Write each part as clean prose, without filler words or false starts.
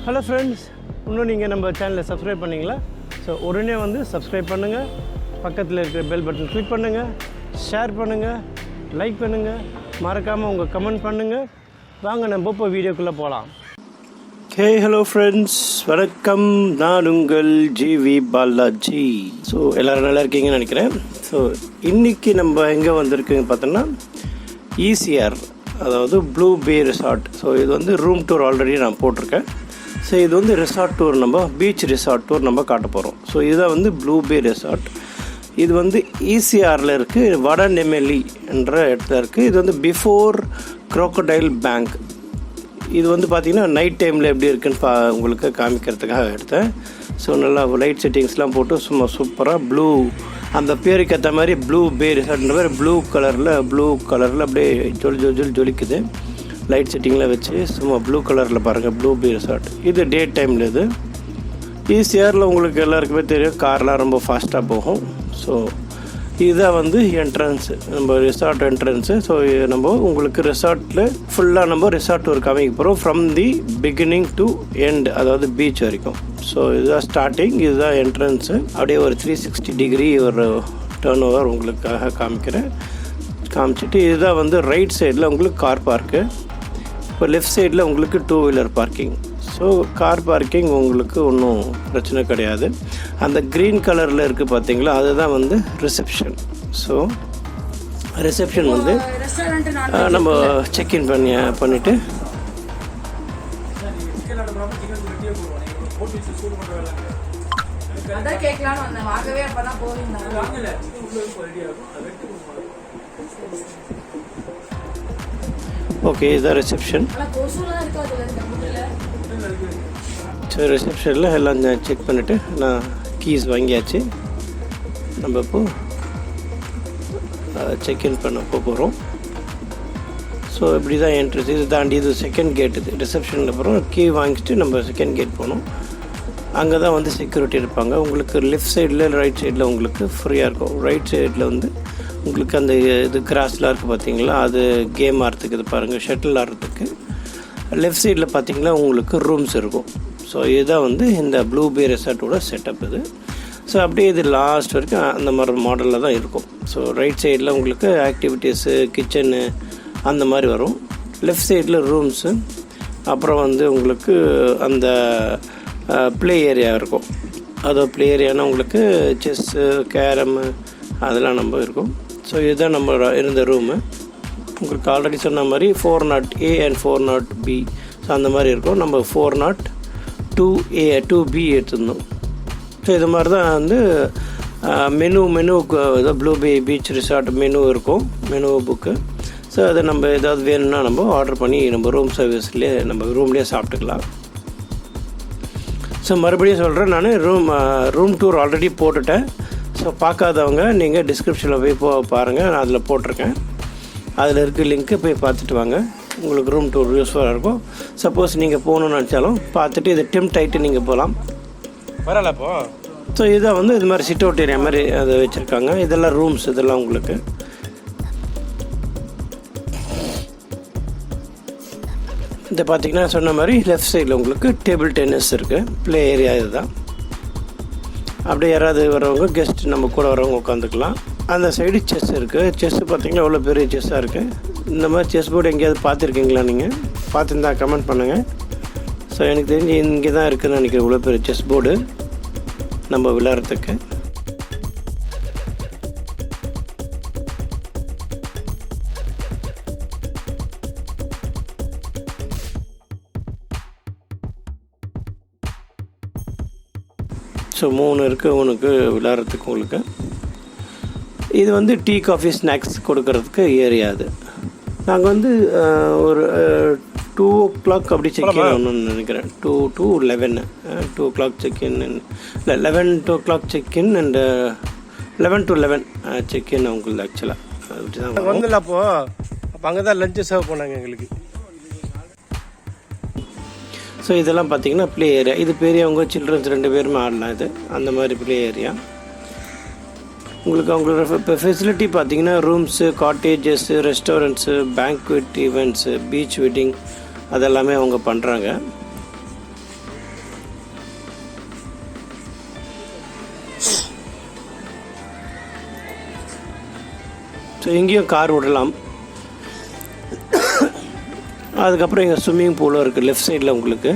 Hello friends, இன்னும் நீங்கள் நம்ம சேனலை சப்ஸ்கிரைப் பண்ணிங்களா? ஸோ உடனே வந்து சப்ஸ்கிரைப் பண்ணுங்கள், பக்கத்தில் இருக்கிற பெல் பட்டன் கிளிக் பண்ணுங்கள், ஷேர் பண்ணுங்கள், லைக் பண்ணுங்கள், மறக்காமல் உங்கள் கமெண்ட் பண்ணுங்கள். வாங்க நம்ம இப்போ வீடியோக்குள்ளே போகலாம். ஹலோ ஃப்ரெண்ட்ஸ், வணக்கம். நான் உங்கள் gvbalajeee. ஸோ எல்லோரும் நல்லா இருக்கீங்கன்னு நினைக்கிறேன். ஸோ இன்றைக்கி நம்ம எங்கே வந்திருக்குன்னு பார்த்தோன்னா ECR, அதாவது ப்ளூ பே ரிசார்ட். ஸோ இது வந்து ரூம் டூர் ஆல்ரெடி நான் போட்டிருக்கேன். ஸோ இது வந்து ரிசார்ட் டூர், நம்ம பீச் ரிசார்ட் டூர் நம்ம காட்ட போகிறோம். ஸோ இதுதான் வந்து ப்ளூ பே ரிசார்ட். இது வந்து ECRல இருக்குது, வடா நெம்மெலி என்ற இடத்துல இருக்குது. இது வந்து பிஃபோர் க்ரோக்கடைல் பேங்க். இது வந்து பார்த்திங்கன்னா நைட் டைமில் எப்படி இருக்குன்னு உங்களுக்கு காமிக்கிறதுக்காக எடுத்தேன். ஸோ நல்லா லைட் செட்டிங்ஸ்லாம் போட்டு சும்மா சூப்பராக ப்ளூ, அந்த பேருக்கு ஏற்ற மாதிரி ப்ளூ பே ரிசார்ட்ன்ற மாதிரி ப்ளூ கலரில் அப்படியே ஜொலிக்குது. லைட் செட்டிங்கில் வச்சு சும்மா ப்ளூ கலரில் பாருங்கள், ப்ளூ பே ரிசார்ட். இது டே டைமில். இது ECRல உங்களுக்கு எல்லாருக்குமே தெரியும், கார்லாம் ரொம்ப ஃபாஸ்ட்டாக போகும். ஸோ இதுதான் வந்து என்ட்ரன்ஸு, நம்ம ரிசார்ட் என்ட்ரன்ஸு. ஸோ நம்ம உங்களுக்கு ரிசார்ட்டில் ஃபுல்லாக நம்ம ரிசார்ட் ஒரு காமிக்க போகிறோம், from the beginning to end, அதாவது பீச் வரைக்கும். ஸோ இதுதான் ஸ்டார்டிங், இதுதான் என்ட்ரன்ஸு. அப்படியே ஒரு 360 டிகிரி ஒரு டர்ன் ஓவர் உங்களுக்காக காமிச்சிட்டு இதுதான் வந்து ரைட் சைடில் உங்களுக்கு கார் பார்க்கு. இப்போ லெஃப்ட் சைடில் உங்களுக்கு 2 wheeler parking. So car parking உங்களுக்கு ஒன்றும் பிரச்சனை கிடையாது. அந்த க்ரீன் கலரில் இருக்குது பார்த்தீங்களா, அதுதான் வந்து ரிசப்ஷன். ஸோ ரிசப்ஷன் வந்து நம்ம செக்இன் பண்ணிவிட்டு ஓகே, இதுதான் ரிசப்ஷன். ஸோ ரிசப்ஷனில் எல்லாம் செக் பண்ணிவிட்டு நான் கீஸ் வாங்கியாச்சு. நம்ம இப்போது செக்இன் பண்ண போகிறோம். ஸோ இப்படி தான் என்ட்ரன்ஸ். இது தாண்டி இது செகண்ட் கேட். இது ரிசப்ஷனில் அப்புறம் கீ வாங்கிட்டு நம்ம செகண்ட் கேட் போகணும். அங்கே தான் வந்து செக்யூரிட்டி இருப்பாங்க. உங்களுக்கு லெஃப்ட் சைடில் ரைட் சைடில் உங்களுக்கு ஃப்ரீயாக இருக்கும். ரைட் சைடில் வந்து உங்களுக்கு அந்த இது கிராஸ்லாம் இருக்குது பார்த்தீங்களா, அது கேம் ஆடுறதுக்கு, இது பாருங்கள் ஷட்டில் ஆடுறதுக்கு. லெஃப்ட் சைடில் பார்த்தீங்களா உங்களுக்கு ரூம்ஸ் இருக்கும். ஸோ இதுதான் வந்து இந்த ப்ளூ பே ரிசார்ட்டோட செட்டப் இது. ஸோ அப்படியே இது லாஸ்ட் வரைக்கும் அந்த மாதிரி மாடலில் தான் இருக்கும். ஸோ ரைட் சைடில் உங்களுக்கு ஆக்டிவிட்டீஸு, கிச்சனு அந்த மாதிரி வரும். லெஃப்ட் சைடில் ரூம்ஸு, அப்புறம் வந்து உங்களுக்கு அந்த ப்ளே ஏரியா இருக்கும். அதோ ப்ளே ஏரியானா உங்களுக்கு செஸ்ஸு, கேரமு அதெல்லாம் நம்ம இருக்கும். ஸோ இதுதான் நம்ம இருந்த ரூமு. உங்களுக்கு ஆல்ரெடி சொன்ன மாதிரி 402A அண்ட் 402B. ஸோ அந்த மாதிரி இருக்கும். நம்ம 402A 2B எடுத்துருந்தோம். ஸோ இது மாதிரி தான் வந்து மெனுக்கு ப்ளூ பே பீச் ரிசார்ட் மெனு இருக்கும், மெனு புக்கு. ஸோ அதை நம்ம ஏதாவது வேணும்னா நம்ம ஆர்டர் பண்ணி நம்ம ரூம் சர்வீஸ்லேயே நம்ம ரூம்லேயே சாப்பிட்டுக்கலாம். ஸோ மறுபடியும் சொல்கிறேன், நான் ரூம் டூர் ஆல்ரெடி போட்டுட்டேன். ஸோ பார்க்காதவங்க நீங்கள் டிஸ்கிரிப்ஷனில் போய் பாருங்கள், நான் அதில் போட்டிருக்கேன். அதில் இருக்க லிங்க்கு போய் பார்த்துட்டு வாங்க, உங்களுக்கு ரூம் டூர் யூஸ்ஃபுல்லாக இருக்கும். சப்போஸ் நீங்கள் போகணுன்னு நினச்சாலும் பார்த்துட்டு இது டெம்ப்ட் ஆகிட்டு நீங்கள் போகலாம். வரல இப்போ. ஸோ இதான் வந்து இது மாதிரி சிட் அவுட் ஏரியா மாதிரி அதை வச்சுருக்காங்க. இதெல்லாம் ரூம்ஸ், இதெல்லாம் உங்களுக்கு. இதை பார்த்திங்கன்னா சொன்ன மாதிரி லெஃப்ட் சைடில் உங்களுக்கு டேபிள் டென்னிஸ் இருக்குது, ப்ளே ஏரியா இதுதான். அப்படியே யாராவது வரவங்க கெஸ்ட் நம்ம கூட வரவங்க உட்காந்துக்கலாம். அந்த சைடு செஸ் இருக்குது. செஸ்ஸு பார்த்திங்கன்னா எவ்வளோ பெரிய செஸ்ஸாக இருக்குது. இந்த மாதிரி செஸ் போர்டு எங்கேயாவது பார்த்துருக்கீங்களா? நீங்கள் பார்த்துருந்தா கமெண்ட் பண்ணுங்கள். ஸோ எனக்கு தெரிஞ்சு இங்கே தான் இருக்குதுன்னு நினைக்கிறேன், இவ்வளோ பெரிய செஸ் போர்டு நம்ம விளையாடுறதுக்கு. ஸோ 3 இருக்குது உனக்கு விளையாடுறதுக்கு உங்களுக்கு. இது வந்து டீ, காஃபி, ஸ்நாக்ஸ் கொடுக்கறதுக்கு ஏரியா. அது நாங்கள் வந்து ஒரு 2 o'clock அப்படி செக்இன் ஆகணும்னு நினைக்கிறேன். 2 to 11, 2 o'clock செக்இன், இல்லை 11 o'clock check in and 11 to 11 check in அவங்களுக்கு. ஆக்சுவலாக அப்படி தான் வந்து அப்போ அங்கே தான் லஞ்சு சர்வ் பண்ணாங்க எங்களுக்கு. ஸோ இதெல்லாம் பார்த்தீங்கன்னா ப்ளே ஏரியா. இது பெரியவங்க சில்ட்ரன்ஸ் 2 பேருமே ஆடலாம். இது அந்த மாதிரி ப்ளே ஏரியா. உங்களுக்கு அவங்களோட இப்போ ஃபெசிலிட்டி பார்த்தீங்கன்னா rooms, cottages, restaurants, banquet events, beach wedding அதெல்லாமே அவங்க பண்ணுறாங்க. ஸோ இங்கேயும் கார் விடலாம். அதுக்கப்புறம் இங்கே ஸ்விம்மிங் பூலும் இருக்குது லெஃப்ட் சைடில் உங்களுக்கு.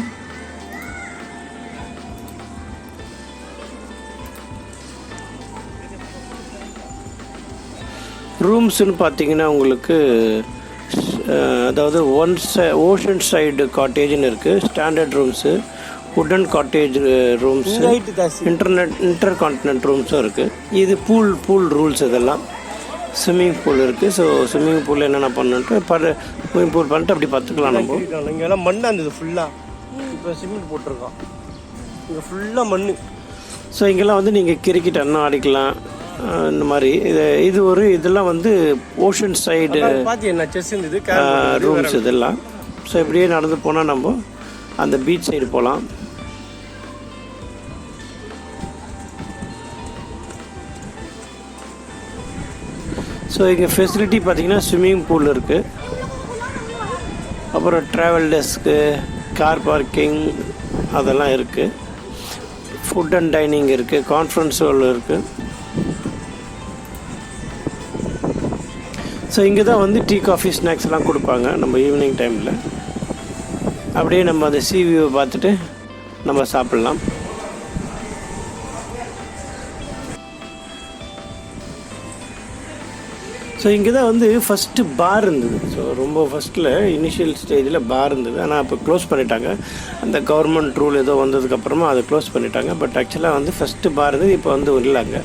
ரூம்ஸ்னு பார்த்தீங்கன்னா உங்களுக்கு அதாவது ஓஷன் சைடு காட்டேஜ்னு இருக்குது, ஸ்டாண்டர்ட் ரூம்ஸு, வுடன் காட்டேஜ் ரூம்ஸு, இன்டர் கான்டினென்ட் ரூம்ஸும் இருக்குது. இது பூல் ரூல்ஸ் இதெல்லாம். ஸ்விம்மிங் பூல் இருக்குது. ஸோ ஸ்விம்மிங் பூலில் என்னென்ன பண்ணுன்ட்டு ஸ்விம்மிங் பூல் பண்ணிட்டு அப்படி பார்த்துக்கலாம். நம்ம இங்கெல்லாம் மண்ணாக இருந்தது ஃபுல்லாக, இப்போ சிமெண்ட் போட்டிருக்கோம். இங்கே ஃபுல்லாக மண். ஸோ இங்கெல்லாம் வந்து நீங்கள் கிரிக்கெட் அண்ணா ஆடிக்கலாம். இந்த மாதிரி இதெல்லாம் வந்து ஓஷன் சைடு ரூம்ஸ் இதெல்லாம். ஸோ இப்படியே நடந்து போனால் நம்ம அந்த பீச் சைடு போகலாம். ஸோ இங்கே ஃபெசிலிட்டி பார்த்திங்கன்னா ஸ்விம்மிங் பூல் இருக்குது, அப்புறம் ட்ராவல் டெஸ்க்கு, கார் பார்க்கிங் அதெல்லாம் இருக்குது, ஃபுட் அண்ட் டைனிங் இருக்குது, கான்ஃபரன்ஸ் ஹால் இருக்குது. ஸோ இங்கே தான் வந்து டீ காஃபி ஸ்நாக்ஸ்லாம் கொடுப்பாங்க நம்ம ஈவினிங் டைமில். அப்படியே நம்ம அந்த சீ வியூவை பார்த்துட்டு நம்ம சாப்பிட்லாம். ஸோ இங்கே தான் வந்து ஃபஸ்ட்டு பார் இருந்தது. ஸோ ரொம்ப ஃபஸ்ட்டில் இனிஷியல் ஸ்டேஜில் பார் இருந்தது. ஆனால் இப்போ க்ளோஸ் பண்ணிட்டாங்க. அந்த கவர்மெண்ட் ரூல் ஏதோ வந்ததுக்கப்புறமா அதை க்ளோஸ் பண்ணிட்டாங்க. பட் ஆக்சுவலாக வந்து ஃபஸ்ட்டு பார் இருந்தது, இப்போ வந்து இல்லைங்க.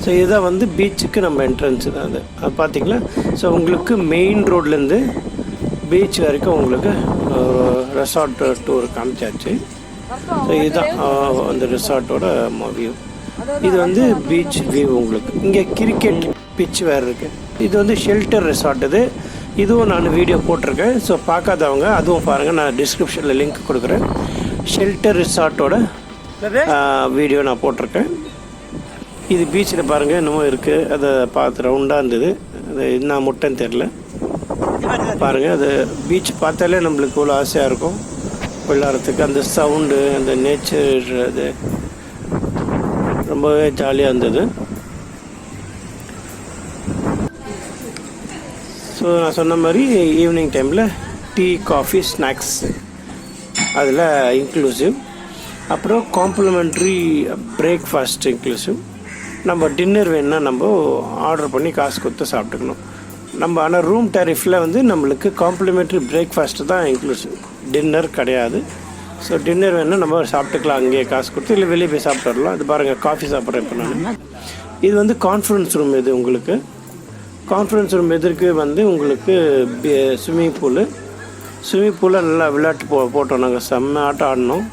ஸோ இதுதான் வந்து பீச்சுக்கு நம்ம என்ட்ரன்ஸு தான் அது பார்த்திங்களா. ஸோ உங்களுக்கு மெயின் ரோட்லேருந்து பீச் வரைக்கும் உங்களுக்கு ரெசார்ட் டூர் காமிச்சாச்சு. ஸோ இதுதான் அந்த ரெசார்ட்டோட வியூ. இது வந்து பீச் வியூ. உங்களுக்கு இங்கே கிரிக்கெட் பிச் வேறு இருக்குது. இது வந்து ஷெல்டர் ரெசார்ட். இதுவும் நான் வீடியோ போட்டிருக்கேன். ஸோ பார்க்காதவங்க அதுவும் பாருங்கள், நான் டிஸ்கிரிப்ஷனில் லிங்க் கொடுக்குறேன். ஷெல்டர் ரெசார்ட்டோட வீடியோ நான் போட்டிருக்கேன். இது பீச்சில் பாருங்கள் இன்னமும் இருக்குது. அதை பார்த்து ரவுண்டாக இருந்தது. அது என்ன முட்டைன்னு தெரில. பாருங்கள், அது பீச் பார்த்தாலே நம்மளுக்கு இவ்வளோ ஆசையாக இருக்கும் விளையாடுறதுக்கு. அந்த சவுண்டு, அந்த நேச்சர், அது ரொம்பவே ஜாலியாக இருந்தது. ஸோ நான் சொன்ன மாதிரி ஈவினிங் டைமில் டீ காஃபி ஸ்நாக்ஸ் அதில் இன்க்ளூசிவ். அப்புறம் காம்ப்ளிமெண்ட்ரி பிரேக்ஃபாஸ்ட் இன்க்ளூசிவ். நம்ம டின்னர் வேணுன்னா நம்ம ஆர்டர் பண்ணி காசு கொடுத்து சாப்பிட்டுக்கணும் நம்ம. ஆனால் ரூம் டேரிஃபில் வந்து நம்மளுக்கு காம்ப்ளிமெண்ட்ரி பிரேக்ஃபாஸ்ட்டு தான் இன்க்ளூசிவ், டின்னர் கிடையாது. ஸோ டின்னர் வேணுன்னா நம்ம சாப்பிட்டுக்கலாம் அங்கேயே காசு கொடுத்து, இல்லை வெளியே போய் சாப்பிட்டு வரலாம். இது பாருங்கள், காஃபி சாப்பிட்றேன் இப்போ நான். இது வந்து கான்ஃபரன்ஸ் ரூம். இது உங்களுக்கு கான்ஃபரன்ஸ் ரூம் எதிர்க்கு வந்து உங்களுக்கு ஸ்விம்மிங் பூலில் நல்லா விளையாட்டு போட்டோம். நாங்கள் செம்ம ஆட்டம் ஆடினோம்.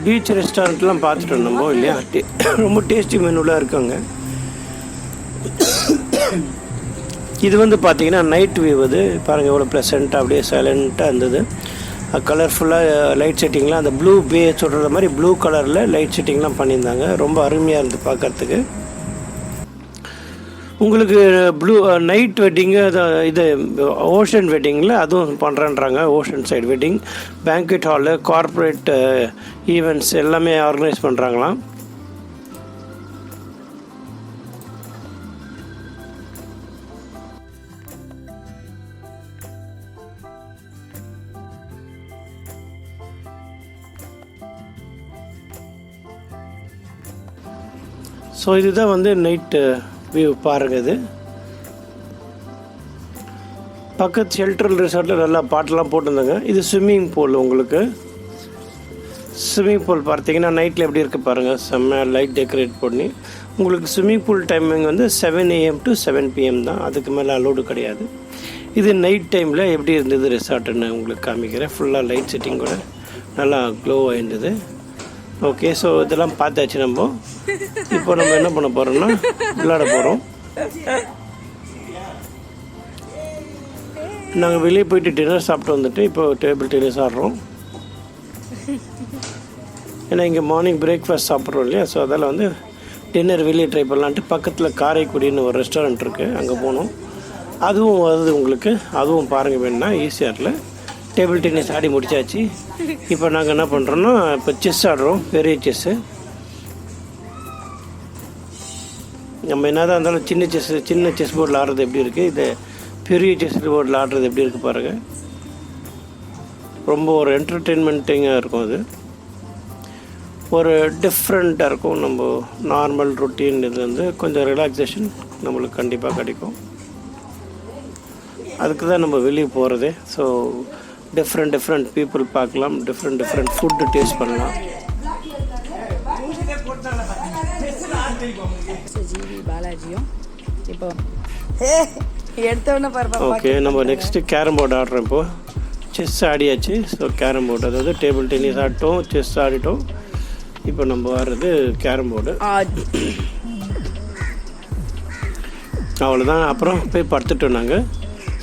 பீச் ரெஸ்டாரண்ட்லாம் பார்த்துட்டோம் நம்ம இல்லையா. ரொம்ப டேஸ்டி மெனுலாம் இருக்காங்க. இது வந்து பார்த்தீங்கன்னா நைட் வியூ. அது பாருங்கள் எவ்வளோ ப்ளசண்ட்டாக அப்படியே சைலண்ட்டாக இருந்தது. கலர்ஃபுல்லாக லைட் செட்டிங்லாம் அந்த ப்ளூ பே சொல்கிற மாதிரி ப்ளூ கலரில் லைட் செட்டிங்லாம் பண்ணியிருந்தாங்க. ரொம்ப அருமையாக இருந்து பார்க்குறதுக்கு. உங்களுக்கு ப்ளூ நைட் வெட்டிங்கு, இது ஓஷன் வெட்டிங்கில் அதுவும் பண்ணுறேன்றாங்க. Ocean side wedding, banquet hall, corporate events எல்லாமே ஆர்கனைஸ் பண்ணுறாங்களாம். ஸோ இதுதான் வந்து நைட்டு வியூ பாருங்கள். இது பக்கத்து ஷெல்டர் ரிசார்ட்டில் நல்லா பாட்டெல்லாம் போட்டிருந்தாங்க. இது ஸ்விம்மிங் பூல். உங்களுக்கு ஸ்விம்மிங் பூல் பார்த்தீங்கன்னா நைட்டில் எப்படி இருக்குது பாருங்கள், செம்ம லைட் டெக்கரேட் பண்ணி. உங்களுக்கு ஸ்விம்மிங் பூல் டைமிங் வந்து 7 AM to 7 PM தான், அதுக்கு மேலே அலோடு கிடையாது. இது நைட் டைமில் எப்படி இருந்தது ரிசார்ட்டுன்னு உங்களுக்கு காமிக்கிறேன். ஃபுல்லாக லைட் செட்டிங்கோட நல்லா க்ளோ ஆகிருந்தது. ஓகே, ஸோ இதெல்லாம் பார்த்தாச்சு. நம்ம இப்போ நம்ம என்ன பண்ண போகிறோம்னா விளையாட போகிறோம். நாங்கள் வெளியே போயிட்டு டின்னர் சாப்பிட்டு வந்துட்டு இப்போ டேபிள் டென்னிஸ் ஆடுறோம். ஏன்னா இங்கே மார்னிங் பிரேக்ஃபாஸ்ட் சாப்பிட்றோம் இல்லையா. ஸோ அதில் வந்து டின்னர் வெளியே ட்ரை பண்ணலான்ட்டு பக்கத்தில் காரைக்குடின்னு ஒரு ரெஸ்டாரண்ட் இருக்குது, அங்கே போனோம். அதுவும் வருது உங்களுக்கு, அதுவும் பாருங்கள் வேணுன்னா ECRல. டேபிள் டென்னிஸ் ஆடி முடிச்சாச்சு. இப்போ நாங்கள் என்ன பண்ணுறோன்னா இப்போ செஸ் ஆடுறோம், பெரிய செஸ்ஸு. நம்ம என்னதான் இருந்தாலும் சின்ன செஸ் போர்டில் ஆடுறது எப்படி இருக்குது, இது பெரிய செஸ் போர்டில் ஆடுறது எப்படி இருக்குது பாருங்கள். ரொம்ப ஒரு என்டர்டெயின்மெண்ட்டிங்காக இருக்கும். அது ஒரு டிஃப்ரெண்ட்டாக இருக்கும். நம்ம நார்மல் ரொட்டீன் இது வந்து கொஞ்சம் ரிலாக்ஸேஷன் நம்மளுக்கு கண்டிப்பாக கிடைக்கும். அதுக்கு தான் நம்ம வெளியே போகிறதே. ஸோ டிஃப்ரெண்ட் பீப்புள் பார்க்கலாம், டிஃப்ரெண்ட் ஃபுட்டு டேஸ்ட் பண்ணலாம். பாலாஜியும் இப்போ எடுத்தோன்னே பாருப்பா. ஓகே, நம்ம நெக்ஸ்ட்டு கேரம் போர்டு ஆடுறோம். இப்போது செஸ் ஆடியாச்சு. ஸோ கேரம் போர்டு, அதாவது டேபிள் டென்னிஸ் ஆடிட்டோம், செஸ் ஆடிட்டோம். இப்போ நம்ம ஆடுறது கேரம் போர்டு. அவ்வளோதான். அப்புறம் போய் படுத்துட்டோம் நாங்கள்.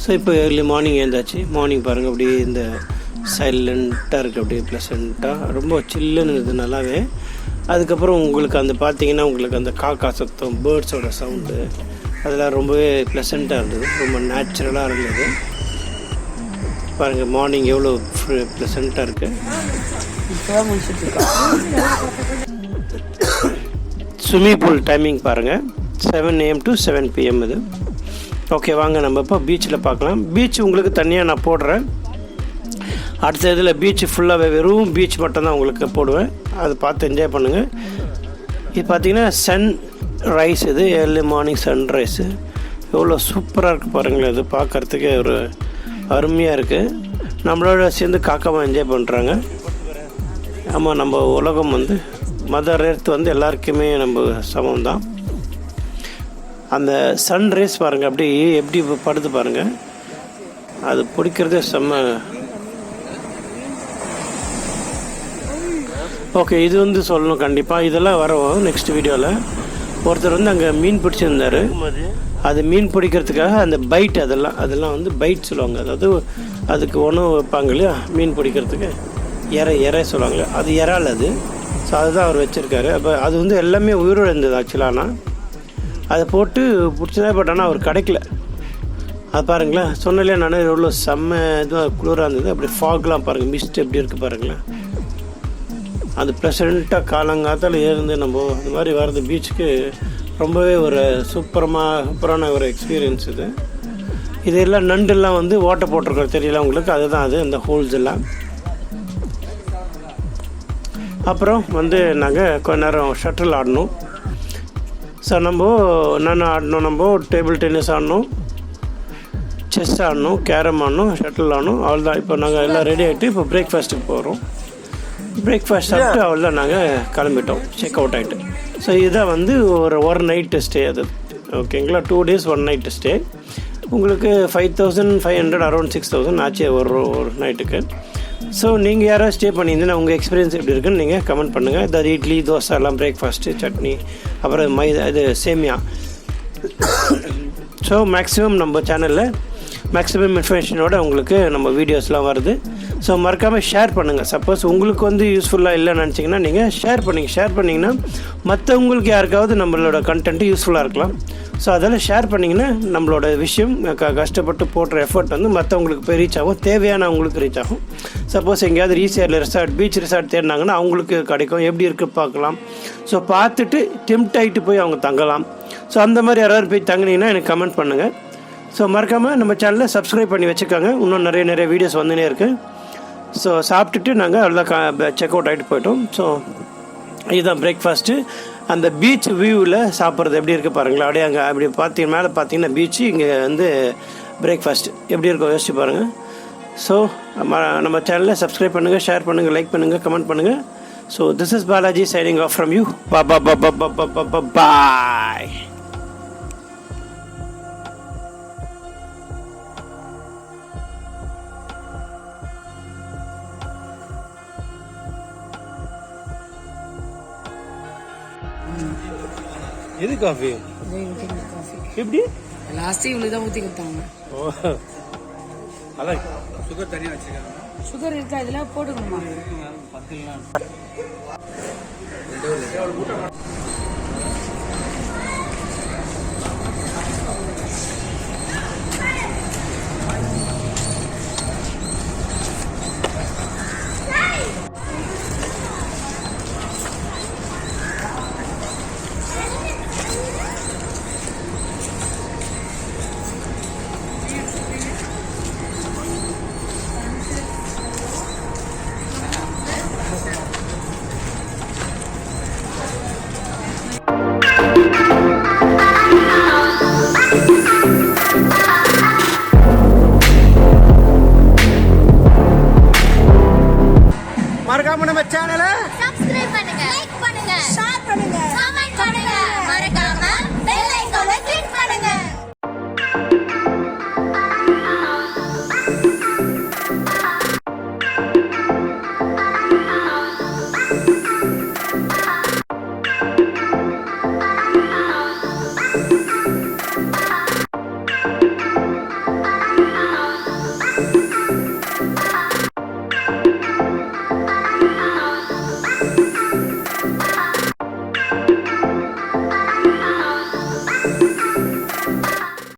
ஸோ இப்போ ஏர்லி மார்னிங் எழுந்தாச்சு. மார்னிங் பாருங்கள், அப்படியே இந்த சைலண்ட்டாக இருக்குது, அப்படியே ப்ளசண்ட்டாக, ரொம்ப சில்லுன்னு இருக்குது நல்லாவே. அதுக்கப்புறம் உங்களுக்கு அந்த பார்த்தீங்கன்னா உங்களுக்கு அந்த காக்கா சத்தம், பேர்ட்ஸோட சவுண்டு, அதெல்லாம் ரொம்பவே ப்ளசண்ட்டாக இருந்தது, ரொம்ப நேச்சுரலாக இருந்தது. பாருங்கள் மார்னிங் எவ்வளோ ப்ளசண்ட்டாக இருக்குது. ஸ்விம்மிங் பூல் டைமிங் பாருங்கள், 7 AM to 7 PM இது. ஓகே, வாங்க நம்ம இப்போ பீச்சில் பார்க்கலாம். பீச் உங்களுக்கு தனியாக நான் போடுறேன். அடுத்த இதில் பீச் ஃபுல்லாகவே வெறும் பீச் மட்டும்தான் உங்களுக்கு போடுவேன். அதை பார்த்து என்ஜாய் பண்ணுங்கள். இது பார்த்திங்கன்னா சன் ரைஸ், இது ஏர்லி மார்னிங் சன்ரைஸு எவ்வளோ சூப்பராக இருக்குது பாருங்களேன். இது பார்க்குறதுக்கே ஒரு அருமையாக இருக்குது. நம்மளோட சேர்ந்து காக்காமல் என்ஜாய் பண்ணுறாங்க. ஆமாம், நம்ம உலகம் வந்து மதர் எர்த் வந்து எல்லாருக்குமே நம்ம சமம் தான். அந்த சன் ரேஸ் பாருங்கள், அப்படி எப்படி படுத்து பாருங்கள், அது பிடிக்கிறதே செம்ம. ஓகே, இது வந்து சொல்லணும் கண்டிப்பாக, இதெல்லாம் வரும் நெக்ஸ்ட் வீடியோவில். ஒருத்தர் வந்து அங்கே மீன் பிடிச்சிருந்தார். அது மீன் பிடிக்கிறதுக்காக அந்த பைட், அதெல்லாம் வந்து பைட் சொல்லுவாங்க. அதாவது அதுக்கு உணவு வைப்பாங்க இல்லையா, மீன் பிடிக்கிறதுக்கு இறை சொல்லுவாங்க. அது இறால் அது. ஸோ அதுதான் அவர் வச்சுருக்காரு. அப்போ அது வந்து எல்லாமே உயிரோடு இருந்தது ஆக்சுவலானா. அதை போட்டு பிடிச்சதா, பட் ஆனால் அவர் கிடைக்கல. அது பாருங்களேன், சொன்னாலே நான் எவ்வளோ செம்ம இதுவாக குளிராக இருந்தது. அப்படி ஃபாக்லாம் பாருங்கள், மிஸ்ட் எப்படி இருக்குது பாருங்களேன். அது ப்ளசண்ட்டாக காலங்காத்தால் இருந்து நம்ம இந்த மாதிரி வர்றது பீச்சுக்கு ரொம்பவே ஒரு சூப்பரான ஒரு எக்ஸ்பீரியன்ஸ் இது. இதெல்லாம் நண்டெல்லாம் வந்து ஓட்டை போட்டிருக்கோம் தெரியல உங்களுக்கு, அதுதான் அது அந்த ஹோல்ஸ் எல்லாம். அப்புறம் வந்து நாங்கள் கொஞ்ச நேரம் ஷட்டில் ஆடணும். ஸோ நான் ஆடணும், நம்ம டேபிள் டென்னிஸ் ஆடணும், செஸ் ஆடணும், கேரம் ஆடணும், ஷட்டில் ஆடணும். அவ்வளோதான். இப்போ நாங்கள் எல்லாம் ரெடி ஆகிட்டு இப்போ பிரேக்ஃபாஸ்ட்டுக்கு போகிறோம். பிரேக்ஃபாஸ்ட் சாப்பிட்டு அவ்வளோதான் நாங்கள் கிளம்பிட்டோம், செக் அவுட் ஆகிட்டு. ஸோ இதான் வந்து ஒரு நைட்டு ஸ்டே அது. ஓகேங்களா, 2 days 1 night ஸ்டே. உங்களுக்கு 5,500 அரௌண்ட் 6,000 ஆச்சு ஒரு நைட்டுக்கு. ஸோ நீங்கள் யாராவது ஸ்டே பண்ணியிருந்தீங்கன்னா உங்கள் எக்ஸ்பீரியன்ஸ் எப்படி இருக்குன்னு நீங்கள் கமெண்ட் பண்ணுங்கள். அதாவது இட்லி, தோசை எல்லாம் பிரேக்ஃபாஸ்ட்டு, சட்னி, அப்புறம் இது சேமியா. ஸோ மேக்ஸிமம் நம்ம சேனலில் மேக்ஸிமம் இன்ஃபர்மேஷனோட உங்களுக்கு நம்ம வீடியோஸ்லாம் வருது. ஸோ மறக்காமல் ஷேர் பண்ணுங்கள். சப்போஸ் உங்களுக்கு வந்து யூஸ்ஃபுல்லாக இல்லைன்னு நினச்சிங்கன்னா நீங்கள் ஷேர் பண்ணிங்கன்னா மற்றவங்களுக்கு யாருக்காவது நம்மளோட கண்டென்ட்டு யூஸ்ஃபுல்லாக இருக்கலாம். ஸோ அதெல்லாம் ஷேர் பண்ணிங்கன்னா நம்மளோட விஷயம் கஷ்டப்பட்டு போடுற எஃபர்ட் வந்து மற்றவங்களுக்கு போய் ரீச் ஆகும், தேவையானவங்களுக்கு ரீச் ஆகும். சப்போஸ் எங்கேயாவது ECR பீச் ரிசார்ட் தேடினாங்கன்னா அவங்களுக்கு கிடைக்கும், எப்படி இருக்குது பார்க்கலாம். ஸோ பார்த்துட்டு டெம்ப்ட் ஆகிட்டு போய் அவங்க தங்கலாம். ஸோ அந்த மாதிரி யாராவது போய் தங்கினீங்கன்னா எனக்கு கமெண்ட் பண்ணுங்கள். ஸோ மறக்காமல் நம்ம சேனலை சப்ஸ்கிரைப் பண்ணி வச்சுக்கோங்க. இன்னும் நிறைய வீடியோஸ் வந்துனே இருக்குது. ஸோ சாப்பிட்டுட்டு நாங்கள் அவ்வளோதான் செக் அவுட் ஆகிட்டு போயிட்டோம். ஸோ இதுதான் பிரேக்ஃபாஸ்ட்டு. அந்த பீச் வியூவில் சாப்பிட்றது எப்படி இருக்குது பாருங்களேன். அப்படியே அங்கே அப்படி மேலே பார்த்தீங்கன்னா பீச்சு, இங்கே வந்து பிரேக்ஃபாஸ்ட் எப்படி இருக்கும் யோசிச்சு பாருங்கள். ஸோ நம்ம சேனலை சப்ஸ்கிரைப் பண்ணுங்கள், ஷேர் பண்ணுங்கள், லைக் பண்ணுங்கள், கமெண்ட் பண்ணுங்கள். So this is Balaji signing off from you. Bye. எது காஃபி எப்படி லாஸ்ட் இவ்வளவு தான் ஊத்தி கொடுத்தாங்க. ஓ, அதான் சுகர் தனியாக வச்சுருக்காங்க. சுகர் இருக்கா இதெல்லாம் போட்டுக்கணுமா? 10 இல்லை.